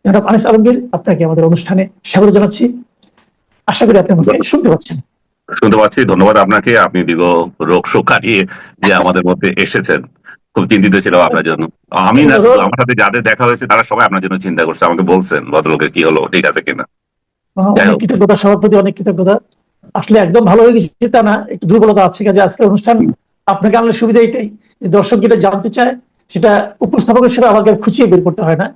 জনাব আনিস আলমগীর, আপনাকে আমাদের অনুষ্ঠানে স্বাগত জানাচ্ছি। আশা করি আপনি আমাকে শুনতে পাচ্ছেন। শুনতে পাচ্ছি। ধন্যবাদ আপনাকে। আপনি দীর্ঘ রোগ শোক কাটিয়ে যে আমাদের মধ্যে এসেছেন। খুব চিন্তিত ছিলাম আপনার জন্য। আমি না শুধু, আমার সাথে যাদের দেখা হয়েছে তারা সবাই আপনার জন্য চিন্তা করছে। আমাকে বলছেন ভদ্রলোকের কি হলো, ঠিক আছে কিনা। যাই অনেক হোক। কৃতজ্ঞতা, সবার প্রতি অনেক কৃতজ্ঞতা। আসলে একদম ভালো হয়ে গেছে তা না, একটু দুর্বলতা আছে। কাজে আজকের অনুষ্ঠান আপনাকে আনলে সুবিধা এটাই যে দর্শক যেটা জানতে চায় সেটা উপস্থাপকের সেটা আমাকে খুঁচিয়ে বের করতে হয় না,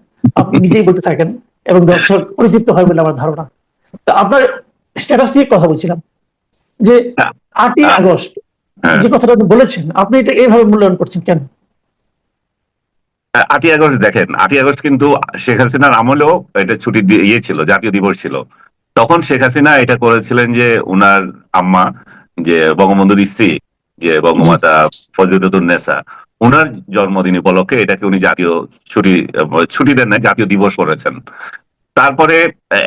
আপনি নিজেই বলতে থাকেন এবং দর্শক পরিতৃপ্ত হয় বলে আমার ধারণা। তো আপনার স্ট্যাটাস নিয়ে কথা বলছিলাম যে 8ই আগস্ট হ্যাঁ, যে কথাটা আপনি বলেছেন, আপনি এটা এইভাবে মূল্যায়ন করছেন কেন? 8ই আগস্ট দেখেন, 8ই আগস্ট কিন্তু শেখ হাসিনার আমলেও এটা ছুটি ইয়ে ছিল, জাতীয় দিবস ছিল। তখন শেখ হাসিনা এটা করেছিলেন যে উনার আম্মা, যে বঙ্গবন্ধুর স্ত্রী, যে জি, বঙ্গমাতা ফজিলাতুন্নেসা, উনার জন্মদিন উপলক্ষে এটাকে উনি জাতীয় ছুটি, ছুটি দেন নাই, জাতীয় দিবস করেছেন। তারপরে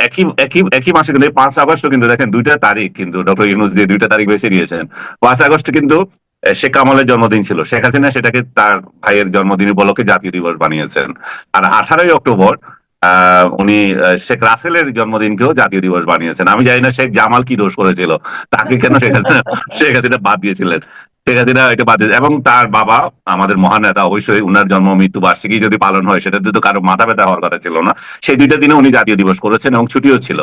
একই একই একই মাসে কিন্তু 5 আগস্ট কিন্তু দেখেন, দুইটা তারিখ কিন্তু ডক্টর ইউনূস যে দুইটা তারিখ বেছে নিয়েছেন। 5 আগস্ট কিন্তু শেখ কামালের জন্মদিন ছিল, শেখ হাসিনা সেটাকে তার ভাইয়ের জন্মদিন উপলক্ষে জাতীয় দিবস বানিয়েছেন। আর 18ই অক্টোবর উনি শেখ রাসেলের জন্মদিনকেও জাতীয় দিবস বানিয়েছেন। আমি জানি না শেখ জামাল কি দোষ করেছিল, তাকে কেন শেখ হাসিনা বাদ দিয়েছিলেন। শেখ হাসিনা এটা বাদ দিয়ে, এবং তার বাবা আমাদের মহান নেতা, অবশ্যই উনার জন্ম মৃত্যু বার্ষিকী যদি পালন হয় সেটাতে তো কারো মাথা ব্যথা হওয়ার কথা ছিল না। সেই দুইটা দিনে উনি জাতীয় দিবস করেছেন এবং ছুটিও ছিল।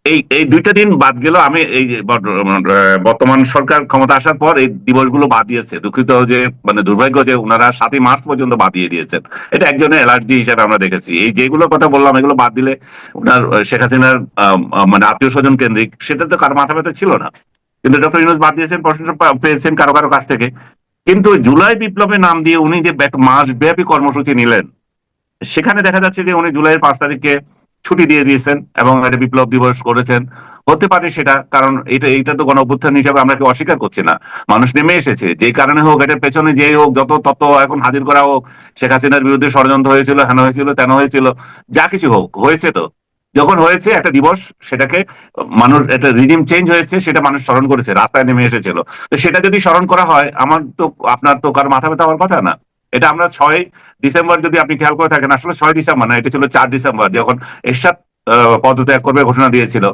এই এই দুইটা দিন বাদ গেল। আমি এই যে বর্তমান সরকার ক্ষমতা আসার পর এই দিবসগুলো বাদ দিয়েছে। দুঃখিত যে, মানে দুর্ভাগ্য যে উনারা 7ই মার্চ পর্যন্ত বাদ দিয়ে দিয়েছেন। এটা একজনের অ্যালার্জি হিসেবে আমরা দেখেছি। এই যেগুলোর কথা বললাম এগুলো বাদ দিলে উনার শেখ হাসিনার মানে আত্মীয় স্বজন কেন্দ্রিক সেটা তো কারো মাথা ব্যথা ছিল না। কিন্তু ডক্টর ইউনূস বাদ দিয়েছেন, প্রশংসা পেয়েছেন কারো কারো কাছ থেকে। কিন্তু জুলাই বিপ্লবের নাম দিয়ে উনি যে মাস ব্যাপী কর্মসূচি নিলেন, সেখানে দেখা যাচ্ছে যে উনি জুলাইয়ের 5 তারিখে ছুটি দিয়ে দিয়েছেন এবং একটা বিপ্লব দিবস করেছেন। হতে পারে সেটা, কারণ এটা তো গণ অভ্যুত্থান হিসাবে আমরা কি অস্বীকার করছি না। মানুষ নেমে এসেছে, যে কারণে হোক, এটার পেছনে যে হোক, যত তত্ত্ব এখন হাজির করা হোক, শেখ হাসিনার বিরুদ্ধে ষড়যন্ত্র হয়েছিল, হেন হয়েছিল, তেন হয়েছিল, যা কিছু হোক, হয়েছে তো। যখন হয়েছে একটা দিবস, সেটাকে মানুষ, একটা রিজিম চেঞ্জ হয়েছে, সেটা মানুষ স্মরণ করেছে, রাস্তায় নেমে এসেছিল। তো সেটা যদি স্মরণ করা হয়, আমার তো আপনার তো কারো মাথা ব্যথা হওয়ার কথা না। এটা আমরা 6 ডিসেম্বর যদি আপনি খেয়াল করে থাকেন, আসলে 6 ডিসেম্বর না, এটা ছিল 4 ডিসেম্বর, যখন এরশাদ পদত্যাগ করবে ঘোষণা দিয়েছিল।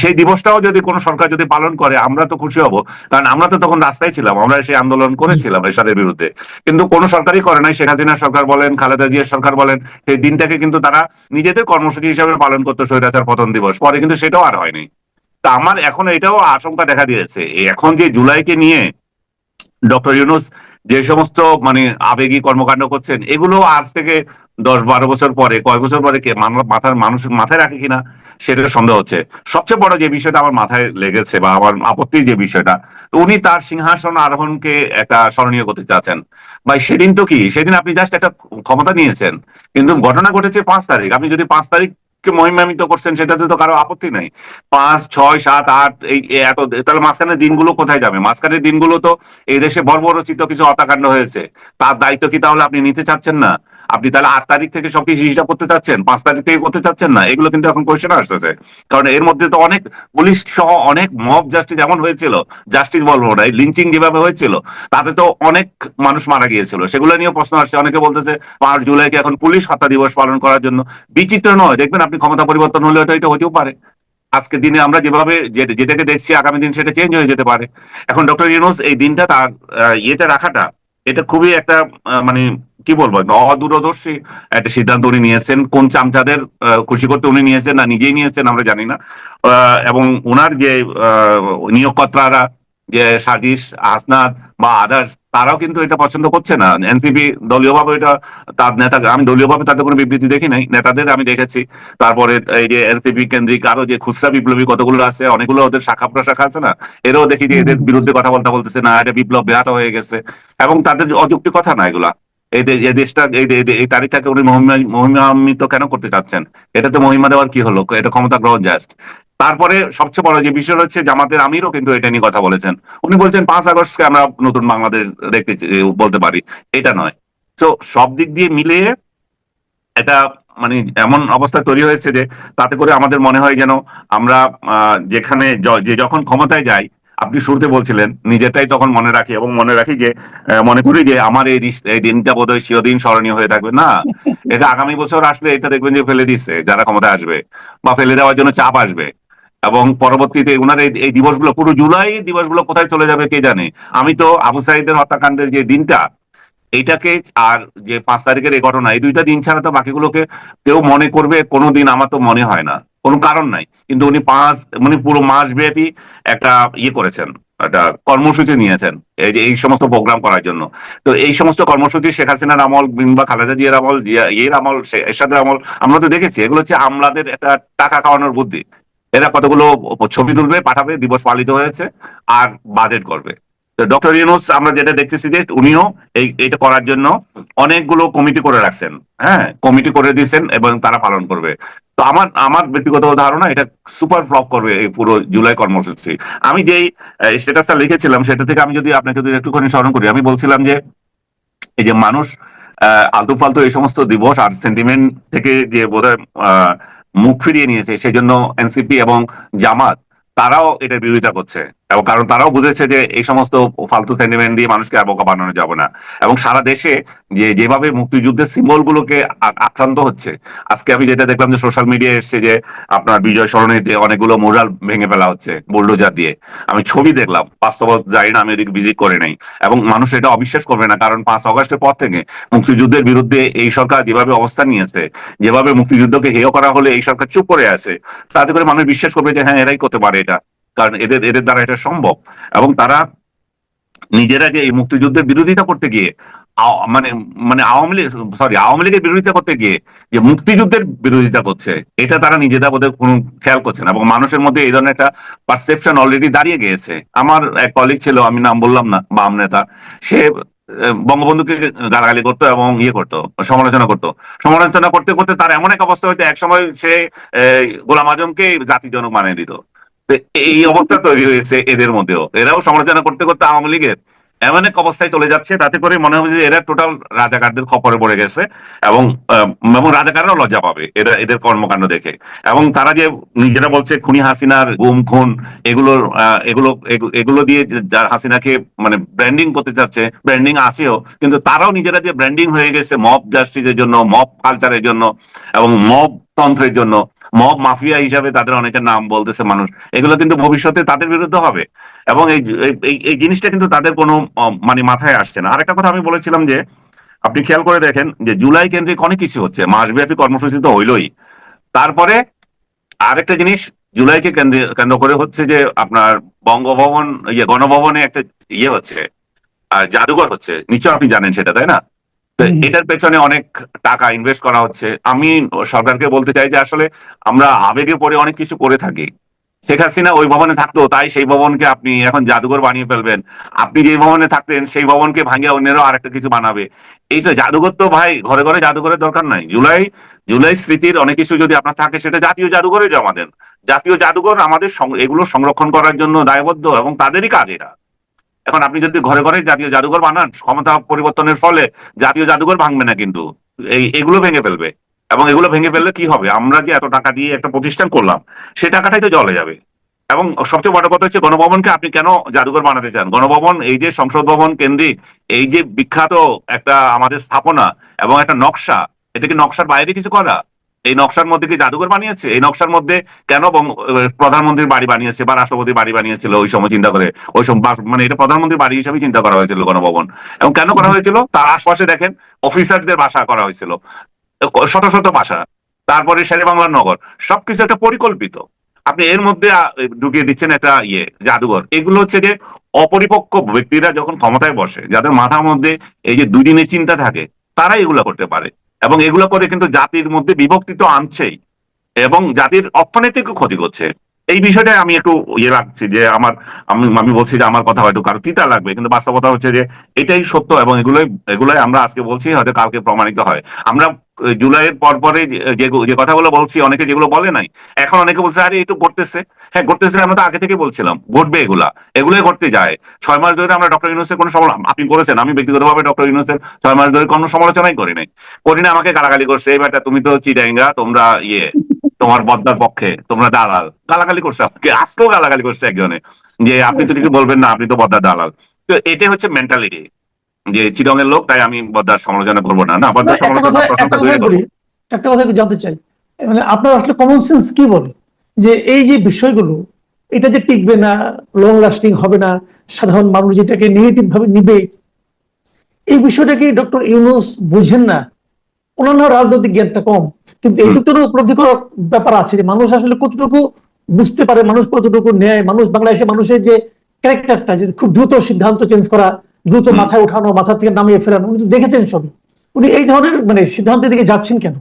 সেই দিবসটাও যদি কোনো সরকার যদি পালন করে, আমরা তো খুশি হব, কারণ আমরা তো তখন রাস্তায় ছিলাম, আমরা সেই আন্দোলন জি, করেছিলাম এরশাদের বিরুদ্ধে। কিন্তু কোনো সরকারই করে নাই। শেখ হাসিনার সরকার বলেন, খালেদা জিয়ার সরকার বলেন, সেই দিনটাকে কিন্তু তারা নিজেদের কর্মসূচি হিসাবে পালন করতো, স্বৈরাচার পতন দিবস। পরে কিন্তু সেটাও আর হয়নি। তা আমার এখন এটাও আশঙ্কা দেখা দিয়েছে, এখন যে জুলাইকে নিয়ে ডক্টর ইউনূস যে সমস্ত মানে আবেগী কর্মকাণ্ড করছেন, এগুলো আজ থেকে 10-12 বছর পরে, কয় বছর পরে কে মানুষ মাথায় রাখে কিনা সেটা সন্দেহ হচ্ছে। সবচেয়ে বড় যে বিষয়টা আমার মাথায় লেগেছে বা আমার আপত্তির যে বিষয়টা, তো উনি তার সিংহাসন আরোহণকে একটা স্মরণীয় করতে চাচ্ছেন। ভাই, সেদিন তো কি, সেদিন আপনি জাস্ট একটা ক্ষমতা নিয়েছেন, কিন্তু ঘটনা ঘটেছে 5 তারিখ। আপনি যদি 5 তারিখ মহিমান্বিত করছেন, সেটাতে তো কারো আপত্তি নাই। 5, 6, 7, 8 এই এত, তাহলে মাঝখানের দিনগুলো কোথায় যাবে? মাঝখানের দিনগুলো তো এই দেশে বর্বরচিত কিছু হত্যাকাণ্ড হয়েছে, তার দায়িত্ব কি তাহলে আপনি নিতে চাচ্ছেন না? আপনি তাহলে 8 তারিখ থেকে সবকিছু হিসাব করতে চাচ্ছেন, 5 তারিখ থেকে করতে চাচ্ছেন না? এগুলো কিন্তু এখন কোয়েশ্চেন আসতেছে। কারণ এর মধ্যে তো অনেক পুলিশ সহ অনেক মব জাস্টিস এমন হয়েছিল, জাস্টিস বলবো না, লিঞ্চিং যেভাবে হয়েছিল, তাতে তো অনেক মানুষ মারা গিয়েছিল। সেগুলো নিয়ে প্রশ্ন আসছে। অনেকে বলতেছে 5 জুলাইকে এখন পুলিশ হত্যা দিবস পালন করার জন্য। বিচিত্র নয়? দেখবেন আপনি, ক্ষমতা পরিবর্তন হলে এটা হতেও পারে। আজকে দিনে আমরা যেভাবে যেটাকে দেখছি, আগামী দিন সেটা চেঞ্জ হয়ে যেতে পারে। এখন ডক্টর ইউনূস এই দিনটা তার ইয়েতে রাখাটা, এটা খুবই একটা মানে কি বলবো, একটা অদূরদর্শী একটা সিদ্ধান্ত উনি নিয়েছেন। কোন চামচাদের খুশি করতে উনি নিয়েছেন, না নিজেই নিয়েছেন আমরা জানি না। এবং ওনার যে নিয়োগকর্তারা, যে সাজিস, হাসনাত বা আদার্স, তারাও কিন্তু এটা পছন্দ করছে না। এনসিপি দলীয়ভাবে এটা, তার নেতা, আমি দলীয়ভাবে তাদের কোনো বিবৃতি দেখি নাই, নেতাদের আমি দেখেছি। তারপরে এই যে এনসিপি কেন্দ্রিক আরো যে খুচরা বিপ্লবী কতগুলো আছে, অনেকগুলো ওদের শাখা প্রশাখা আছে না, এরাও দেখি যে এদের বিরুদ্ধে কথা বলতেছে, না এটা বিপ্লব ব্যাহত হয়ে গেছে। এবং তাদের অযৌক্তিক কথা না এগুলা। এই দেশটা, এই তারিখটাকে উনি মহিমান্বিত কেন করতে চাচ্ছেন? এটাতে মহিমা দেওয়ার কি হলো? এটা ক্ষমতা গ্রহণ জাস্ট। তারপরে সবচেয়ে বড় যে বিষয় হচ্ছে, জামাতের আমিরও কিন্তু এটা নিয়ে কথা বলেছেন। উনি বলছেন 5 আগস্টকে আমরা নতুন বাংলাদেশ দেখতে বলতে পারি, এটা নয়। তো সব দিক দিয়ে মিলিয়ে এটা মানে এমন অবস্থা তৈরি হয়েছে যে, তাতে করে আমাদের মনে হয় যেন আমরা যেখানে যে যখন ক্ষমতায় যাই, আপনি শুরুতে বলছিলেন, নিজেরটাই তখন মনে রাখি এবং মনে রাখি যে মনে করি যে আমার এই দিনটা বোধহয় চিরদিন স্মরণীয় হয়ে থাকবে। না, এটা আগামী বছর আসলে এটা দেখবেন যে ফেলে দিচ্ছে যারা ক্ষমতায় আসবে, বা ফেলে দেওয়ার জন্য চাপ আসবে। এবং পরবর্তীতে ওনার এই দিবসগুলো, পুরো জুলাই দিবসগুলো কোথায় চলে যাবে কে জানে। আমি তো আবু সাইদের হত্যাকাণ্ডের যে দিনটা, এইটাকে, আর যে 5 তারিখের এই ঘটনা, এই দুইটা দিন ছাড়া তো বাকিগুলোকে কেউ মনে করবে কোনোদিন, আমার তো মনে হয় না, কোনো কারণ নাই। কিন্তু উনি পুরো মাস ব্যাপী একটা করেছেন, একটা কর্মসূচি নিয়েছেন এই যে এই সমস্ত প্রোগ্রাম করার জন্য। তো এই সমস্ত কর্মসূচি শেখ হাসিনার আমল কিংবা খালেদা জিয়ার আমল, ইয়ের আমল, এরশাদের আমল, আমরা তো দেখেছি এগুলো হচ্ছে আমলাদের একটা টাকা খাওয়ানোর বুদ্ধি। এরা কতগুলো ছবি তুলবে, পাঠাবে, দিবস পালিত হয়েছে, আর বাজেট করবে। তো ডক্টর ইউনূস আমরা যেটা দেখতেছি যে উনিও এইটা করার জন্য অনেকগুলো কমিটি করে রাখছেন। হ্যাঁ, কমিটি করে দিয়েছেন এবং তারা পালন করবে। তো আমার আমার ব্যক্তিগত ধারণা এটা সুপার ফ্লপ করবে এই পুরো জুলাই কর্মসূচি। আমি যেই স্ট্যাটাসটা লিখেছিলাম সেটা থেকে আমি যদি আপনাকে যদি একটুখানি স্মরণ করি, আমি বলছিলাম যে এই যে মানুষ আলতু ফালতু এই সমস্ত দিবস আর সেন্টিমেন্ট থেকে যে বোধহয় মুখ ফিরিয়ে নিয়েছে, সেই জন্য এনসিপি এবং জামাত তারাও এটার বিরোধিতা করছে। এবং কারণ তারাও বুঝেছে যে এই সমস্ত ফালতু সেন্টিমেন্ট দিয়ে মানুষকে আর বোকা বানানো যাবে না। এবং সারা দেশে যেভাবে মুক্তিযুদ্ধের সিম্বল গুলোকে আক্রান্ত হচ্ছে, আজকে আমি যেটা দেখলাম যে সোশ্যাল মিডিয়ায় এসছে যে আপনার বিজয় সরণিতে অনেকগুলো মুরাল ভেঙে ফেলা হচ্ছে বুলডোজার দিয়ে। আমি ছবি দেখলাম, বাস্তব জানি না, আমি ওদিকে ভিজিট করে নাই। এবং মানুষ এটা অবিশ্বাস করবে না, কারণ 5 আগস্টের পর থেকে মুক্তিযুদ্ধের বিরুদ্ধে এই সরকার যেভাবে অবস্থান নিয়েছে, যেভাবে মুক্তিযুদ্ধকে হেয় করা হলে এই সরকার চুপ করে আছে, তাতে করে মানুষ বিশ্বাস করবে যে হ্যাঁ, এরাই করতে পারে এটা, কারণ এদের এদের দ্বারা এটা সম্ভব। এবং তারা নিজেরা যে এই মুক্তিযুদ্ধের বিরোধিতা করতে গিয়ে মানে মানে আওয়ামী লীগের বিরোধিতা করতে গিয়ে যে মুক্তিযুদ্ধের বিরোধিতা করছে, এটা তারা নিজেরা বোধহয় কোনো খেয়াল করছে না। এবং মানুষের মধ্যে এই ধরনের একটা পারসেপশন অলরেডি দাঁড়িয়ে গিয়েছে। আমার এক কলিগ ছিল, আমি নাম বললাম না, বাম নেতা, সে বঙ্গবন্ধুকে গালাগালি করতো এবং করতো, সমালোচনা করতো। সমালোচনা করতে করতে তার এমন এক অবস্থা হয়তো একসময় সে গোলাম আজমকে জাতির জনক বানিয়ে দিত। তো এই অবস্থা তৈরি হয়েছে এদের মধ্যেও, এরাও সমালোচনা করতে করতে আওয়ামী লীগের এমন এক অবস্থায় চলে যাচ্ছে, তাতে করে মনে হবে যে এরা টোটাল রাজাকারদের খপ্পরে পড়ে গেছে। এবং এবং রাজাকাররাও লজ্জা পাবে এরা এদের কর্মকাণ্ড দেখে। এবং তারা যে নিজেরা বলছে খুনি হাসিনার গুম খুন, এগুলোর এগুলো দিয়ে হাসিনাকে মানে ব্র্যান্ডিং করতে চাচ্ছে, ব্র্যান্ডিং আছেও, কিন্তু তারাও নিজেরা যে ব্র্যান্ডিং হয়ে গেছে মব জাস্টিসের জন্য, মব কালচারের জন্য, এবং মব তন্ত্রের জন্য, মব মাফিয়া হিসাবে তাদের অনেকের নাম বলতেছে মানুষ, এগুলো কিন্তু ভবিষ্যতে তাদের বিরুদ্ধে হবে। এবং এই জিনিসটা কিন্তু তাদের কোনো মানে মাথায় আসছে না। আরেকটা কথা আমি বলেছিলাম যে আপনি খেয়াল করে দেখেন যে জুলাই কেন্দ্রিক অনেক কিছু হচ্ছে, মাসব্যাপী কর্মসূচি তো হইলই। তারপরে আরেকটা জিনিস জুলাইকে কেন্দ্র করে হচ্ছে যে আপনার বঙ্গভবন, গণভবনে একটা হচ্ছে, জাদুঘর হচ্ছে, নিশ্চয় আপনি জানেন সেটা, তাই না? তো এটার পেছনে অনেক টাকা ইনভেস্ট করা হচ্ছে। আমি সরকারকে বলতে চাই যে আসলে আমরা আবেগে পড়ে অনেক কিছু করে থাকি। শেখ হাসিনা ওই ভবনে থাকতো, তাই সেই ভবনকে আপনি এখন জাদুঘর বানিয়ে ফেলবেন। আপনি যে ভবনে থাকতেন সেই ভবনকে ভাঙিয়ে অন্যেরও আরেকটা কিছু বানাবে। এইটা জাদুঘর তো ভাই, ঘরে ঘরে জাদুঘরের দরকার নাই। জুলাই জুলাই স্মৃতির অনেক কিছু যদি আপনার থাকে, সেটা জাতীয় জাদুঘরে জমা দেন। জাতীয় জাদুঘর আমাদের এগুলো সংরক্ষণ করার জন্য দায়বদ্ধ, এবং তাদেরই কাজ এটা। এখন আপনি যদি ঘরে ঘরে জাতীয় জাদুঘর বানান, ক্ষমতা পরিবর্তনের ফলে জাতীয় জাদুঘর ভাঙবে না, কিন্তু এগুলো ভেঙে ফেলবে। এবং এগুলো ভেঙে ফেললে কি হবে, আমরা যে এত টাকা দিয়ে একটা প্রতিষ্ঠান করলাম, সেই টাকাটাই তো জলে যাবে। এবং সবচেয়ে বড় কথা হচ্ছে, গণভবনকে আপনি কেন জাদুঘর বানাতে চান? গণভবন এই যে সংসদ ভবন কেন্দ্রিক এই যে বিখ্যাত একটা আমাদের স্থাপনা এবং একটা নকশা, এটা কি নকশার বাইরে কিছু করা? এই নকশার মধ্যে কি জাদুঘর বানিয়েছে? এই নকশার মধ্যে কেন প্রধানমন্ত্রীর বাড়ি বানিয়েছে বা রাষ্ট্রপতির বাড়ি বানিয়েছিল ওই সময় চিন্তা করে? ওই সময় মানে এটা প্রধানমন্ত্রীর বাড়ি হিসেবে চিন্তা করা হয়েছিল গণভবন। এবং কেন করা হয়েছিল? তার আশপাশে দেখেন অফিসারদের বাসা করা হয়েছিল, শত শত বাসা, তারপরে শেরেবাংলার নগর, সবকিছু একটা পরিকল্পিত। আপনি এর মধ্যে ঢুকিয়ে দিচ্ছেন একটা জাদুঘর। এগুলো হচ্ছে যে অপরিপক্ক ব্যক্তিরা যখন ক্ষমতায় বসে, যাদের মাথার মধ্যে এই যে দুদিনের চিন্তা থাকে, তারাই এগুলো করতে পারে। এবং এগুলো করে কিন্তু জাতির মধ্যে বিভক্তি তো আনছেই, এবং জাতির অর্থনৈতিক ক্ষতি করছে। এই বিষয়টা আমি একটু রাখছি যে আমি বলছি যে আমার কথা হয়তো কারো তিতা লাগবে, কিন্তু বাস্তবতা হচ্ছে যে এটাই সত্য। এবং এগুলোই আমরা আজকে বলছি, হয়তো কালকে প্রমাণিত হয়। আমরা জুলাইয়ের পরে যে কথাগুলো বলছি, অনেকে যেগুলো বলে নাই, এখন অনেকে বলছে আরে একটু ঘটতেছে। হ্যাঁ, ঘটতেছে, আমরা তো আগে থেকে বলছিলাম ঘটবে, এগুলোই ঘটতে যায়। 6 মাস ধরে আমরা ডক্টর ইউনূসের কোনো আপনি করেছেন, আমি ব্যক্তিগতভাবে ডক্টর ইউনূসের 6 মাস ধরে কোনো সমালোচনাই করি নাই। আমাকে গালাগালি করছে, এই ব্যাটা তুমি তো চিটাঙ্গা, তোমরা তোমার বদ্দার পক্ষে, তোমরা দালাল, গালাগালি করছে আমাকে। আজকেও গালাগালি করছে একজনে যে আপনি তো কিছু বলবেন না, আপনি তো বদ্দার দালাল। তো এটা হচ্ছে মেন্টালিটি। যে চিটং এর লোক, তাই আমি বদ্দার সমালোচনা করবো না। না, না, বদ্দার একটা কথা সমালোচনা একটা প্রশংসা কথা তৈরি করবো। বলি, একটা কথা একটু জানতে চাই, মানে আপনার আসলে কমন সেন্স কি বলে যে এই যে বিষয়গুলো, এটা যে টিকবে না, লং লাস্টিং হবে না, সাধারণ মানুষ যেটাকে নেগেটিভ ভাবে নিবে, এই বিষয়টা কি ডক্টর ইউনূস বুঝেন না? ওনার রাজনৈতিক জ্ঞানটা কম, কিন্তু হুম। এইটুকু তো উপলব্ধি করার ব্যাপার আছে যে মানুষ আসলে কতটুকু বুঝতে পারে, মানুষ কতটুকু নেয়, মানুষ বাংলাদেশে মানুষের যে ক্যারেক্টারটা, যে খুব দ্রুত সিদ্ধান্ত চেঞ্জ করা, দ্রুত হুম। মাথায় উঠানো, মাথা থেকে নামিয়ে ফেরানো, উনি তো দেখেছেন সবই। উনি এই ধরনের মানে সিদ্ধান্তের দিকে যাচ্ছেন কেন?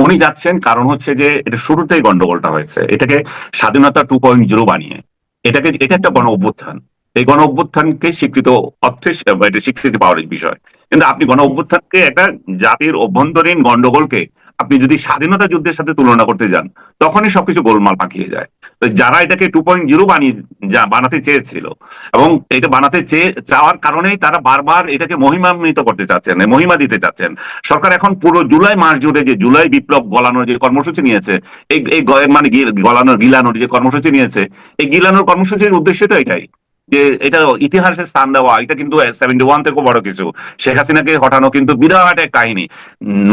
উনি যাচ্ছেন কারণ হচ্ছে যে এটা শুরুতেই গন্ডগোলটা হয়েছে, এটাকে স্বাধীনতা 2.0 বানিয়ে এটা একটা গণ অভ্যুত্থান। এই গণ অভ্যুত্থানকে স্বীকৃত অর্থে এটা স্বীকৃতি পাওয়ার বিষয়। কিন্তু আপনি গণ অভ্যুত্থানকে একটা জাতির অভ্যন্তরীণ গন্ডগোলকে আপনি যদি স্বাধীনতা যুদ্ধের সাথে তুলনা করতে যান, তখনই সবকিছু গোলমাল পাকিয়ে যায়। তো যারা এটাকে 2.0 বানাতে চেয়েছিল, এবং এটা বানাতে চাওয়ার কারণেই তারা বারবার এটাকে মহিমান্বিত করতে চাচ্ছেন, মহিমা দিতে চাচ্ছেন। সরকার এখন পুরো জুলাই মাস জুড়ে যে জুলাই বিপ্লব গলানোর যে কর্মসূচি নিয়েছে, মানে গিলানোর যে কর্মসূচি নিয়েছে, এই গিলানোর কর্মসূচির উদ্দেশ্য তো এটাই, যে এটা ইতিহাসে স্থান দেওয়া। এটা কিন্তু 71 থেকে বড় কিছু। শেখ হাসিনাকে হটানো কিন্তু বিরাট এক কাহিনী।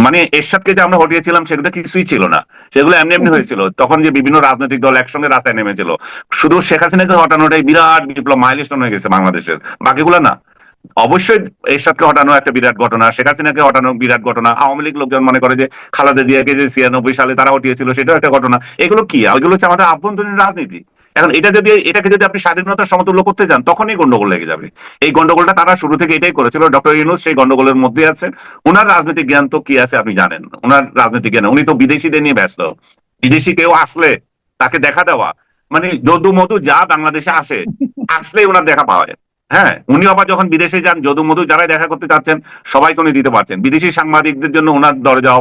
মানে এরশাদকে যে আমরা হটিয়েছিলাম সেগুলো কিছুই ছিল না, সেগুলো এমনি এমনি হয়েছিল। তখন যে বিভিন্ন রাজনৈতিক দল একসঙ্গে রাস্তায় নেমেছিল, শুধু শেখ হাসিনাকে হটানোটাই বিরাট বিপ্লব, মাইলস্টোন হয়ে গেছে বাংলাদেশের, বাকিগুলো না। অবশ্যই এরশাদকে হটানো একটা বিরাট ঘটনা, শেখ হাসিনাকে হটানো বিরাট ঘটনা। আওয়ামী লীগ লোকজন মনে করে যে খালেদা জিয়াকে যে 96 সালে তারা হটিয়েছিল, সেটাও একটা ঘটনা। এগুলো কি? এগুলো হচ্ছে আমাদের আভ্যন্তরীণ রাজনীতি। এখন এটাকে যদি আপনি স্বাধীনতার সমতুল্য করতে যান, তখনই গন্ডগোল লেগে যাবে। এই গন্ডগোলটা তারা শুরু থেকে এটাই করেছিল। ডক্টর ইউনূস সেই গন্ডগোলের মধ্যে আছেন। উনার রাজনৈতিক জ্ঞান তো কি আছে আপনি জানেন, উনার রাজনৈতিক জ্ঞান, উনি তো বিদেশিদের নিয়ে ব্যস্ত। বিদেশি কেউ আসলে তাকে দেখা দেওয়া, মানে যদু মধু যা বাংলাদেশে আসলেই ওনার দেখা পাওয়া যায়। হ্যাঁ, উনি আবার যখন বিদেশে যান, যদু মধু যারাই দেখা করতে চাচ্ছেন সবাইকে উনি দিতে পারছেন। বিদেশি সাংবাদিকদের জন্য ওনার দরজা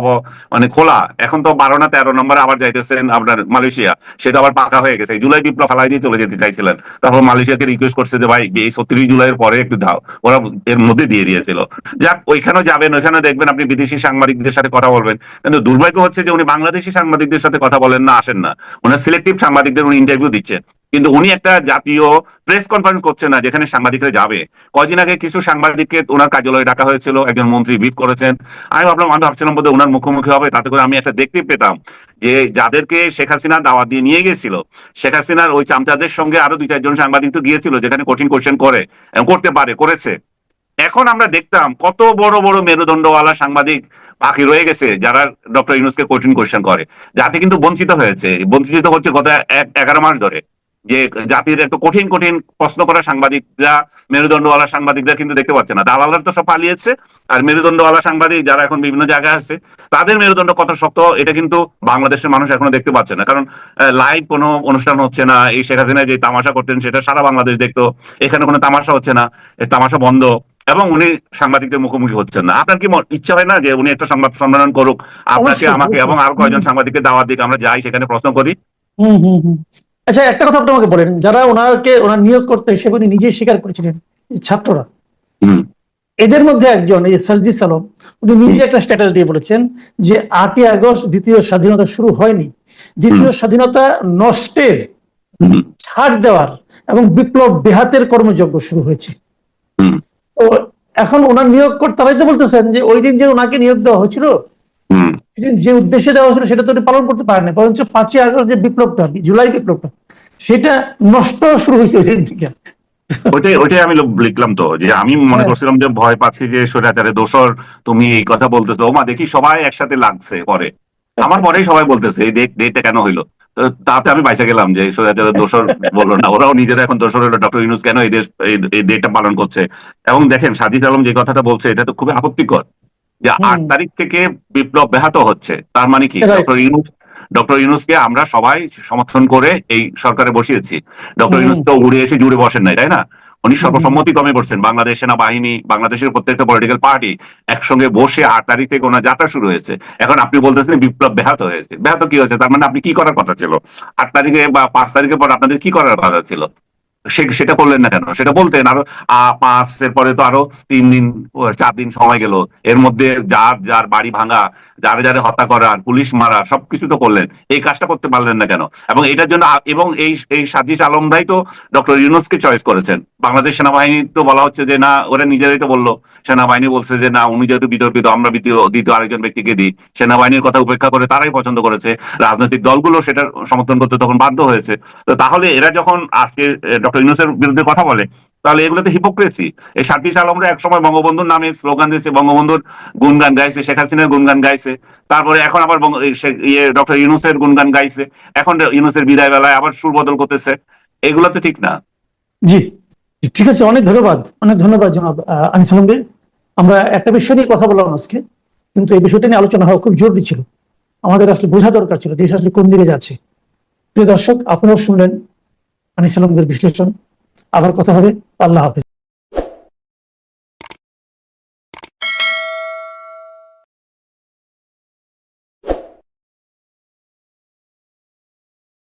মানে খোলা। এখন তো 12 না 13 নম্বরে আবার যাইতেছেন আপনার মালয়েশিয়া, সেটা আবার পাকা হয়ে গেছে। জুলাই বিপ্লব ফালাই দিয়ে চলে যেতে চাইছিলেন, তারপর মালয়েশিয়াকে রিকোয়েস্ট করছে যে ভাই এই 37 জুলাইয়ের পরে একটু দাও, ওরা এর মধ্যে দিয়ে দিয়েছিল। যাক, ওইখানেও যাবেন, ওইখানে দেখবেন আপনি বিদেশি সাংবাদিকদের সাথে কথা বলবেন। কিন্তু দুর্ভাগ্য হচ্ছে যে উনি বাংলাদেশি সাংবাদিকদের সাথে কথা বলেন না, আসেন না। ওনার সিলেক্টিভ সাংবাদিকদের উনি ইন্টারভিউ দিচ্ছেন, কিন্তু উনি একটা জাতীয় প্রেস কনফারেন্স করছেন না যেখানে সাংবাদিকরা যাবে। কয়দিন আগে কিছু সাংবাদিককে ওনার কার্যালয়ে ডাকা হয়েছিল, একজন মন্ত্রী ব্রিফ করেছেন। আমি ভাবছিলাম বোধহয় ওনার মুখোমুখি হবে, তাতে করে আমি একটা দেখতে পেতাম যে যাদেরকে শেখ হাসিনা দাওয়াত দিয়ে নিয়ে গেছিল, শেখ হাসিনার ওই চামচাদের সঙ্গে আরো 2-4 জন সাংবাদিক তো গিয়েছিল, যেখানে কঠিন কোশ্চেন করতে পারে, করেছে। এখন আমরা দেখতাম কত বড় বড় মেরুদণ্ডওয়ালা সাংবাদিক বাকি রয়ে গেছে, যারা ডক্টর ইউনূসকে কঠিন কোশ্চেন করে। জাতি কিন্তু বঞ্চিত হচ্ছে গত 11 মাস ধরে। যে জাতির এত কঠিন কঠিন প্রশ্ন করা সাংবাদিকরা, মেরুদণ্ডওয়ালা সাংবাদিকরা কিন্তু দেখতে পাচ্ছে না। দালালরা তো সব পালিয়েছে, আর মেরুদণ্ডওয়ালা সাংবাদিক যারা এখন বিভিন্ন জায়গায় আছে, তাদের মেরুদণ্ড কত শক্ত এটা কিন্তু বাংলাদেশের মানুষ এখনো দেখতে পাচ্ছে না। কারণ লাইভ কোনো অনুষ্ঠান হচ্ছে না। এই শেখ হাসিনা যে তামাশা করতেন সেটা সারা বাংলাদেশ দেখতো, এখানে কোনো তামাশা হচ্ছে না, এই তামাশা বন্ধ। এবং উনি সাংবাদিকদের মুখোমুখি হচ্ছেন না। আপনার কি ইচ্ছা হয় না যে উনি একটা সংবাদ সম্মেলন করুক, আপনাকে, অবশ্যই, আমাকে এবং অবশ্যই। আরো কয়েকজন সাংবাদিককে দাওয়াত দিক, আমরা যাই সেখানে প্রশ্ন করি? হম হম হম। আচ্ছা, একটা কথা আপনি আমাকে বলেন, যারা ওনার নিয়োগ করতে হিসেবে উনি নিজেই স্বীকার করেছিলেন, এই ছাত্ররা, হুম। এদের মধ্যে একজন এই সার্জিস আলম, উনি নিজে একটা স্ট্যাটাস দিয়ে বলেছেন যে 8ই আগস্ট দ্বিতীয় স্বাধীনতা শুরু হয়নি, দ্বিতীয় স্বাধীনতা নষ্টের, হুম। ছাড় দেওয়ার এবং বিপ্লব বেহাতের কর্মযজ্ঞ শুরু হয়েছে। হুম। তো এখন ওনার নিয়োগকর্তারাই তো বলতেছেন যে ওই দিন যে ওনাকে নিয়োগ দেওয়া হয়েছিল, হুম। যে উদ্দেশ্যে দেওয়া হয়েছিল সেটা তো উনি পালন করতে পারেন না, বরঞ্চ 5ই আগস্ট যে বিপ্লবটা, জুলাই বিপ্লবটা, সেটা নষ্ট শুরু হয়েছে ওই দিন থেকে। ওইটাই আমি লিখলাম তো, যে আমি মনে হ্যাঁ, করছিলাম যে ভয় পাচ্ছি যে স্বৈরাচারের দোসর তুমি এই কথা বলতেছো। ওমা দেখি সবাই একসাথে লাগছে পরে, আমার পরেই সবাই বলতেছে এই ডেটটা কেন হইলো। তো তাতে আমি বাইসা গেলাম যে স্বৈরাচারের দোসর বললো না, ওরাও নিজেরা এখন দোসর হলো। ডক্টর ইউনূস কেন এই ডেটটা পালন করছে? এবং দেখেন সাজিদ আলম যে কথাটা বলছে এটা তো খুবই আপত্তিকর, যে 8 হুম, তারিখ থেকে বিপ্লব ব্যাহত হচ্ছে। তার মানে কি? রাইট। ডক্টর ইউনূসকে আমরা সবাই সমর্থন করে এই সরকারে বসিয়েছি। ডক্টর হুম ইউনূস তো উড়ে এসে জুড়ে বসেন নাই, তাই না? উনি হুম হুম, সর্বসম্মতিক্রমে বসছেন। বাংলাদেশ সেনাবাহিনী, বাংলাদেশের প্রত্যেকটা পলিটিক্যাল পার্টি একসঙ্গে বসে 8 তারিখ থেকে ওনার যাত্রা শুরু হয়েছে। এখন আপনি বলতেছেন বিপ্লব ব্যাহত হয়েছে। ব্যাহত কি হয়েছে? তার মানে আপনি কি করার কথা ছিল 8 তারিখে বা 5 তারিখের পর? আপনাদের কি করার কথা ছিল? সেটা করলেন না কেন? সেটা বলতেন। আরো 5-এর পরে তো আরো 3 দিন 4 দিন সময় গেল। এর মধ্যে যার যার বাড়ি ভাঙা, যারে যারে হত্যা করা, পুলিশ মারা, সবকিছু তো করলেন। এই কাজটা করতে পারলেন না কেন? এবং এটার জন্য এবং এই সাজিস আলমরাই তো ডক্টর ইউনূসকে চয়েস করেছেন। বাংলাদেশ সেনাবাহিনী তো বলা হচ্ছে যে না, ওরা নিজেরাই তো বললো, সেনাবাহিনী বলছে যে না, উনি যেহেতু বিতর্কিত, আমরা দ্বিতীয় আরেকজন ব্যক্তিকে দিই। সেনাবাহিনীর কথা উপেক্ষা করে তারাই পছন্দ করেছে। রাজনৈতিক দলগুলো সেটা সমর্থন করতে তখন বাধ্য হয়েছে। তো তাহলে এরা যখন আজকে ডক্টর ইউনূসের বিরুদ্ধে কথা বলে, তাহলে এগুলো তো হিপোক্রেসি। এই সাজিস আলমরা একসময় বঙ্গবন্ধুর নামে স্লোগান দিয়েছে, বঙ্গবন্ধুর গুণগান গাইছে, শেখ হাসিনার গুণগান গাইছে, তারপরে এখন আবার ডক্টর ইউনূসের গুণগান গাইছে, এখন ইউনূসের বিদায় বেলায় আবার সুর বদল করতেছে। এগুলো তো ঠিক না। জি, ঠিক আছে, অনেক ধন্যবাদ, অনেক ধন্যবাদ জনাব আনিস আলম ভাই। আমরা একটা বিষয় নিয়ে কথা বললাম আজকে, কিন্তু এই বিষয়টা নিয়ে আলোচনা হওয়া খুব জরুরি ছিল। আমাদের আসলে বোঝা দরকার ছিল দেশ আসলে কোন দিকে যাচ্ছে। প্রিয় দর্শক, আপনারাও শুনলেন আনিস আলমের বিশ্লেষণ। আবার কথা হবে। আল্লাহ হাফেজ।